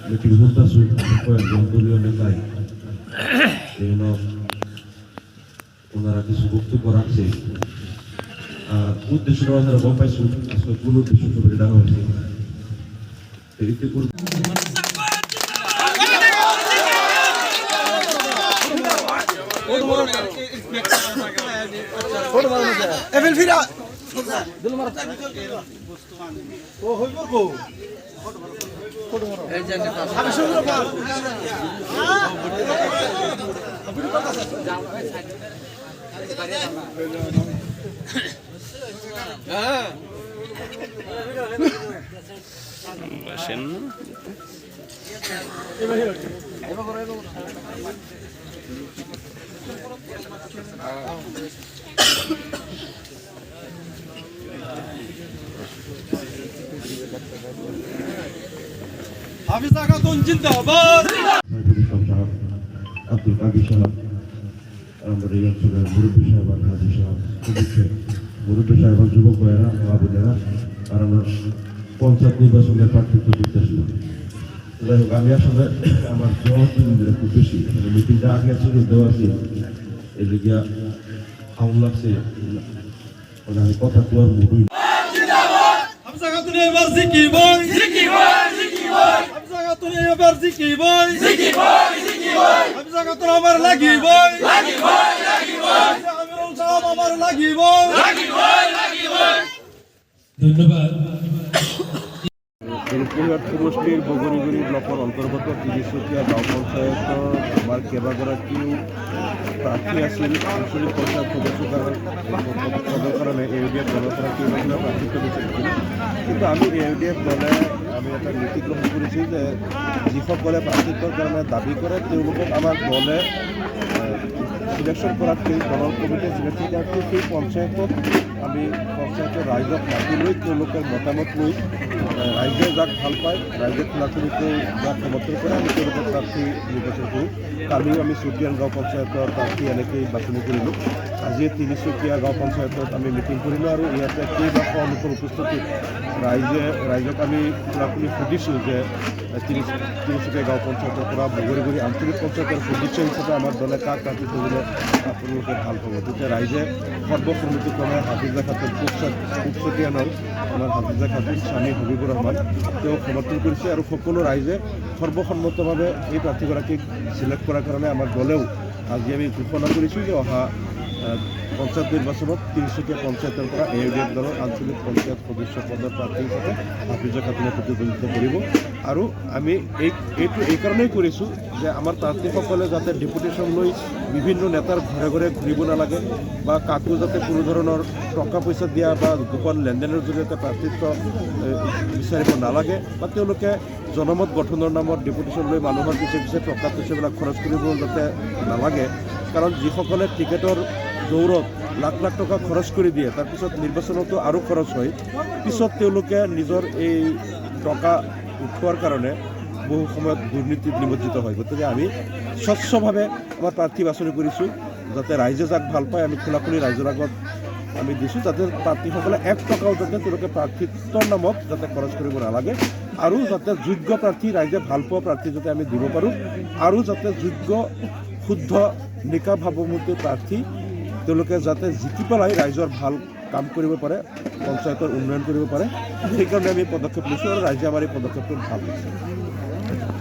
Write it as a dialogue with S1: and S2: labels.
S1: Meeting করতেছি কয়েকজন দলীয় নেতায় ওনারা কিছু বক্তব্য রাখছে উদ্দেশ্যটা ওনারা গম পাইছে আসলে কোন উদ্দেশ্য করে ডাকা হয়েছে
S2: হাফিজা খাতুন জিন্দাবাদ
S1: আব্দুল কাদির সাহেব আমাদের এই অঞ্চলের মুরব্বী সাহেব হাজি সাহেব মুরব্বী সাহেব যুবক ভাইয়েরা মা বোনেরা আর আমরা পঞ্চায়েত নির্বাচনের প্রার্থিত্ব করতেছিল যাই হোক আমি আসলে আমার জবাবদিহিদের খুব বেশি মিটিংটা আগে ছিল দেওয়া ছিল এই দিকে আউন লাগছে মানে আমি কথা কোয়ার মুডই
S2: হাফিজা খাতুন এবার জিকি বই হাফিজা খাতুন এবার জিকি বই হাফিজা খাতুন আমার লাগি বই আমিরুল সাহেব আমার লাগি বই ধন্যবাদ।
S1: সমষ্টির বগরিগুড়ি ব্লকের অন্তর্গত তিরিশিয়া গাঁও পঞ্চায়েত আমার কেবাগৰাকীও প্ৰাৰ্থী আছিল আঞ্চলিক পঞ্চায়েত সদস্য পদৰ কাৰণে AUDF দলৰ পৰা কেইবাজনে প্ৰাৰ্থিত্ব বিচাৰিছিল কিন্তু আমি AUDF দলে আমি এটা নীতি গ্ৰহণ কৰিছোঁ যে যিসকলে প্ৰাৰ্থিত্বৰ কাৰণে দাবী কৰে তেওঁলোকক আমাৰ দলে সিলেকশ্যন কৰাতকৈ দলৰ কমিটিয়ে সিলেকশ্যন কৰাতকৈ সেই পঞ্চায়তত আমি পঞ্চায়তৰ ৰাইজক মাতি লৈ তেওঁলোকৰ মতামত লৈ ৰাইজে যাক ভাল পায় ৰাইজে খোলাখুলিকৈ যাক সমৰ্থন কৰে আমি তেওঁলোকৰ প্ৰাৰ্থী নিৰ্বাচন কৰোঁ কালিও আমি চুতীয়ান গাঁও পঞ্চায়তৰ প্ৰাৰ্থী এনেকৈয়ে বাছনি কৰিলোঁ আজি তিনিচুকীয়া গাঁও পঞ্চায়তত আমি মিটিং কৰিলোঁ আৰু ইয়াতে কেইবাশ লোকৰ উপস্থিতিত ৰাইজক আমি খোলাখুলি সুধিছোঁ যে তিনিচুকীয়া গাঁও পঞ্চায়তৰ পৰা বগৰিগুৰি আঞ্চলিক পঞ্চায়তৰ সদস্য হিচাপে আমাৰ দলে কাক প্ৰাৰ্থী কৰিলে আপোনালোকে ভাল পাব তেতিয়া ৰাইজে সৰ্বসন্মতিক্ৰমে হাফিজা খাতুন পূবচতিয়ানৰ আমাৰ হাফিজা খাতুন স্বামী হবিবুৰ ৰহমান তেওঁক সমৰ্থন কৰিছে আৰু সকলো ৰাইজে সৰ্বসন্মতভাৱে এই প্ৰাৰ্থীগৰাকীক চিলেক্ট কৰাৰ কাৰণে আমাৰ দলেও আজি আমি ঘোষণা কৰিছোঁ যে অহা পঞ্চায়ত নিৰ্বাচনত তিনিচুকীয়া পঞ্চায়তৰ পৰা AUDF দলৰ আঞ্চলিক পঞ্চায়ত সদস্য পদৰ প্ৰাৰ্থী হিচাপে হাফিজা খাতুনে প্ৰতিদ্বন্দ্বিতা কৰিব আৰু আমি এইটো এই কাৰণেই কৰিছোঁ যে আমাৰ প্ৰাৰ্থীসকলে যাতে ডেপুটেশ্যন লৈ বিভিন্ন নেতাৰ ঘৰে ঘৰে ঘূৰিব নালাগে বা কাকো যাতে কোনো ধৰণৰ টকা পইচা দিয়া বা গোপন লেনদেনৰ জৰিয়তে প্ৰাৰ্থিত্ব বিচাৰিব নালাগে বা তেওঁলোকে জনমত গঠনৰ নামত ডেপুটেশ্যন লৈ মানুহৰ পিছে পিছে টকা পইচাবিলাক খৰচ কৰিব যাতে নালাগে কাৰণ যিসকলে টিকেটৰ দৌৰত লাখ লাখ টকা খৰচ কৰি দিয়ে তাৰপিছত নিৰ্বাচনতো আৰু খৰচ হয় পিছত তেওঁলোকে নিজৰ এই টকা উঠোৱাৰ কাৰণে বহু সময়ত দুৰ্নীতিত নিমজ্জিত হয় গতিকে আমি স্বচ্ছভাৱে আমাৰ প্ৰাৰ্থী বাছনি কৰিছোঁ যাতে ৰাইজে যাক ভাল পায় আমি খোলাখুলি ৰাইজৰ আগত আমি দিছোঁ যাতে প্ৰাৰ্থীসকলে এক টকাও যাতে তেওঁলোকে প্ৰাৰ্থিত্বৰ নামত যাতে খৰচ কৰিব নালাগে আৰু যাতে যোগ্য প্ৰাৰ্থী ৰাইজে ভাল পোৱা প্ৰাৰ্থী যাতে আমি দিব পাৰোঁ আৰু যাতে যোগ্য শুদ্ধ নিকা ভাৱমূৰ্তি প্ৰাৰ্থী তেওঁলোকে যাতে জিকি পেলাই ৰাইজৰ ভাল কাম কৰিব পাৰে পঞ্চায়তৰ উন্নয়ন কৰিব পাৰে সেইকাৰণে আমি পদক্ষেপ লৈছোঁ আৰু ৰাইজে আমাৰ এই পদক্ষেপটো ভাল পাইছে।